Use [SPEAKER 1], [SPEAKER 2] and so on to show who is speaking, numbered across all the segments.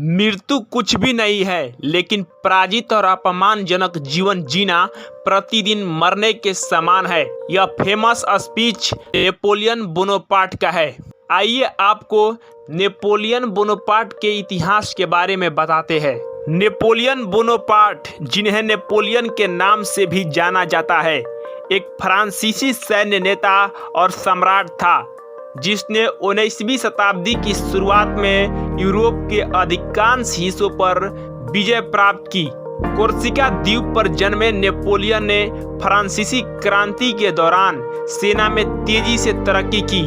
[SPEAKER 1] मृत्यु कुछ भी नहीं है, लेकिन पराजित और अपमानजनक जीवन जीना प्रतिदिन मरने के समान है। यह फेमस स्पीच नेपोलियन बोनापार्ट का है। आइए आपको नेपोलियन बोनापार्ट के इतिहास के बारे में बताते हैं। नेपोलियन बोनापार्ट, जिन्हें नेपोलियन के नाम से भी जाना जाता है, एक फ्रांसीसी सैन्य नेता और सम्राट था जिसने 19वीं शताब्दी की शुरुआत में यूरोप के अधिकांश हिस्सों पर विजय प्राप्त की। कोर्सिका द्वीप पर जन्मे नेपोलियन ने फ्रांसीसी क्रांति के दौरान सेना में तेजी से तरक्की की।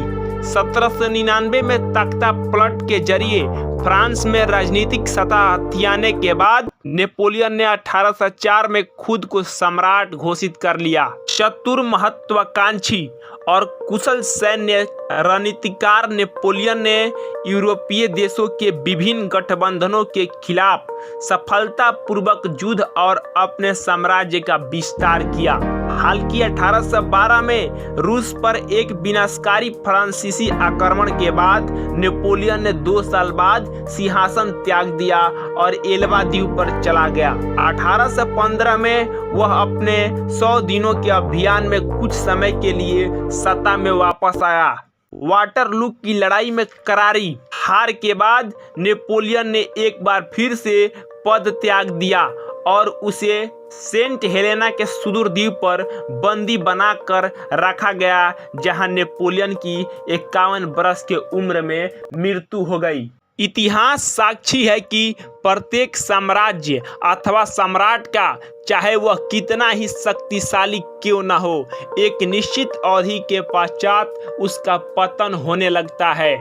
[SPEAKER 1] 1799 में तख्ता पलट के जरिए फ्रांस में राजनीतिक सत्ता हथियाने के बाद नेपोलियन ने 1804 में खुद को सम्राट घोषित कर लिया। चतुर, महत्वाकांक्षी और कुशल सैन्य रणनीतिकार नेपोलियन ने यूरोपीय देशों के विभिन्न गठबंधनों के खिलाफ सफलतापूर्वक युद्ध और अपने साम्राज्य का विस्तार किया। हालांकि 1812 में रूस पर एक विनाशकारी फ्रांसीसी आक्रमण के बाद नेपोलियन ने 2 साल बाद सिंहासन त्याग दिया और एल्बा द्वीप पर चला गया। 1815 में वह अपने 100 दिनों के अभियान में कुछ समय के लिए सत्ता में वापस आया। वाटरलू की लड़ाई में करारी हार के बाद नेपोलियन ने एक बार फिर से पद त्याग दिया और उसे सेंट हेलेना के सुदूर द्वीप पर बंदी बनाकर रखा गया, जहां नेपोलियन की 51 वर्ष के उम्र में मृत्यु हो गई। इतिहास साक्षी है कि प्रत्येक साम्राज्य अथवा सम्राट का, चाहे वह कितना ही शक्तिशाली क्यों न हो, एक निश्चित अवधि के पश्चात उसका पतन होने लगता है।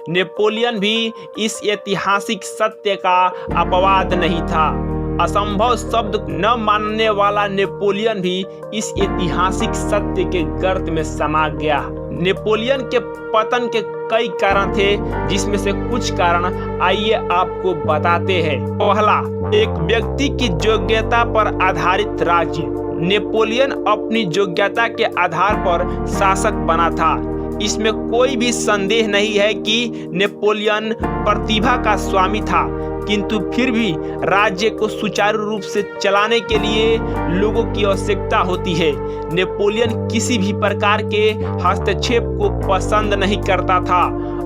[SPEAKER 1] नेपोलियन भी इस ऐतिहासिक सत्य का अपवाद नहीं था। असंभव शब्द न मानने वाला नेपोलियन भी इस ऐतिहासिक सत्य के गर्त में समा गया। नेपोलियन के पतन के कई कारण थे, जिसमें से कुछ कारण आइए आपको बताते हैं। पहला, एक व्यक्ति की योग्यता पर आधारित राज्य। नेपोलियन अपनी योग्यता के आधार पर शासक बना था। इसमें कोई भी संदेह नहीं है कि नेपोलियन प्रतिभा का स्वामी था, किंतु फिर भी राज्य को सुचारू रूप से चलाने के लिए लोगों की आवश्यकता होती है। नेपोलियन किसी भी प्रकार के हस्तक्षेप को पसंद नहीं करता था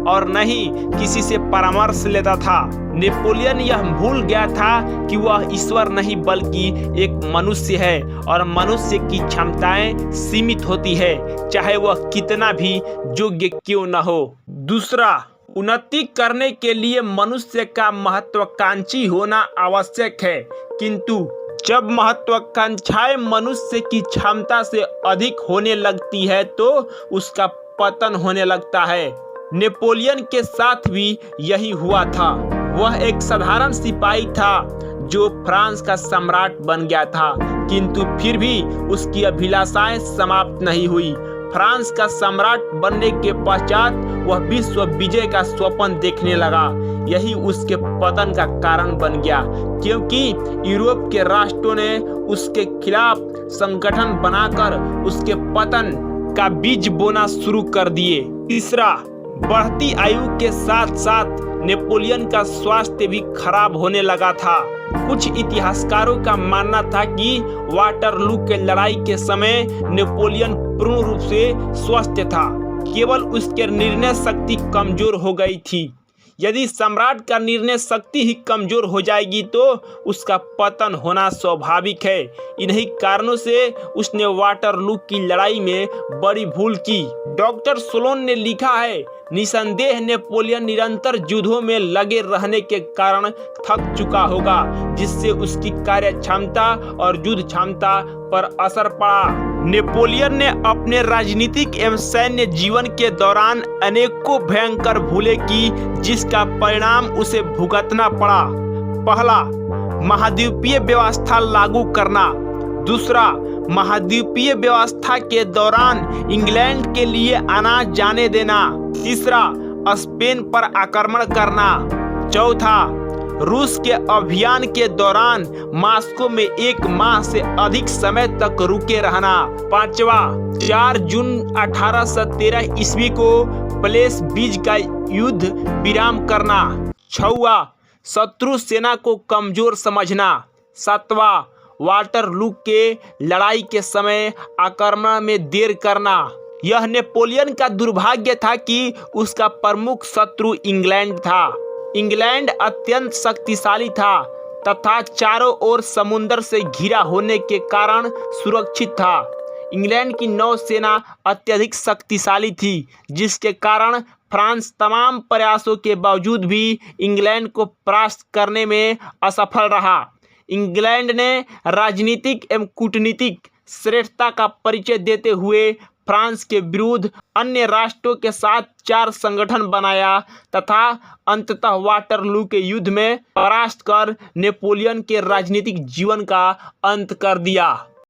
[SPEAKER 1] और न ही किसी से परामर्श लेता था। नेपोलियन यह भूल गया था कि वह ईश्वर नहीं बल्कि एक मनुष्य है और मनुष्य की क्षमताएं सीमित होती है, चाहे वह कितना भी योग्य क्यों न हो। दूसरा, उन्नति करने के लिए मनुष्य का महत्वाकांक्षी होना आवश्यक है, किंतु जब महत्वाकांक्षाएं मनुष्य की क्षमता से अधिक होने लगती है तो उसका पतन होने लगता है। नेपोलियन के साथ भी यही हुआ था। वह एक साधारण सिपाही था जो फ्रांस का सम्राट बन गया था, किंतु फिर भी उसकी अभिलाषाएं समाप्त नहीं हुई। फ्रांस का सम्राट बनने के पश्चात वह विश्व विजय का स्वप्न देखने लगा। यही उसके पतन का कारण बन गया, क्योंकि यूरोप के राष्ट्रों ने उसके खिलाफ संगठन बनाकर उसके पतन का बीज बोना शुरू कर दिए। तीसरा, बढ़ती आयु के साथ साथ नेपोलियन का स्वास्थ्य भी खराब होने लगा था। कुछ इतिहासकारों का मानना था कि वाटरलू के लड़ाई के समय नेपोलियन पूर्ण रूप से स्वस्थ था, केवल उसके निर्णय शक्ति कमजोर हो गई थी। यदि सम्राट का निर्णय शक्ति ही कमजोर हो जाएगी तो उसका पतन होना स्वाभाविक है। इन्हीं कारणों से उसने वाटरलू की लड़ाई में बड़ी भूल की। डॉक्टर सोलोन ने लिखा है, निसंदेह नेपोलियन निरंतर युद्धों में लगे रहने के कारण थक चुका होगा, जिससे उसकी कार्य क्षमता और युद्ध क्षमता पर असर पड़ा। नेपोलियन ने अपने राजनीतिक एवं सैन्य जीवन के दौरान अनेकों भयंकर भूलें की, जिसका परिणाम उसे भुगतना पड़ा। पहला, महाद्वीपीय व्यवस्था लागू करना। दूसरा, महाद्वीपीय व्यवस्था के दौरान इंग्लैंड के लिए अनाज जाने देना। तीसरा, स्पेन पर आक्रमण करना। चौथा, रूस के अभियान के दौरान मॉस्को में 1 माह से अधिक समय तक रुके रहना। पांचवा, 4 जून 1813 ईस्वी को प्लेस बीज का युद्ध विराम करना। छठवां, शत्रु सेना को कमजोर समझना। 7वां, वाटरलू के लड़ाई के समय आक्रमण में देर करना। यह नेपोलियन का दुर्भाग्य था कि उसका प्रमुख शत्रु इंग्लैंड था। इंग्लैंड अत्यंत शक्तिशाली था तथा चारों ओर समुद्र से घिरा होने के कारण सुरक्षित था। इंग्लैंड की नौसेना अत्यधिक शक्तिशाली थी, जिसके कारण फ्रांस तमाम प्रयासों के बावजूद भी इंग्लैंड को परास्त करने में असफल रहा। इंग्लैंड ने राजनीतिक एवं कूटनीतिक श्रेष्ठता का परिचय देते हुए फ्रांस के विरुद्ध अन्य राष्ट्रों के साथ 4 संगठन बनाया तथा अंततः वाटरलू के युद्ध में परास्त कर नेपोलियन के राजनीतिक जीवन का अंत कर दिया।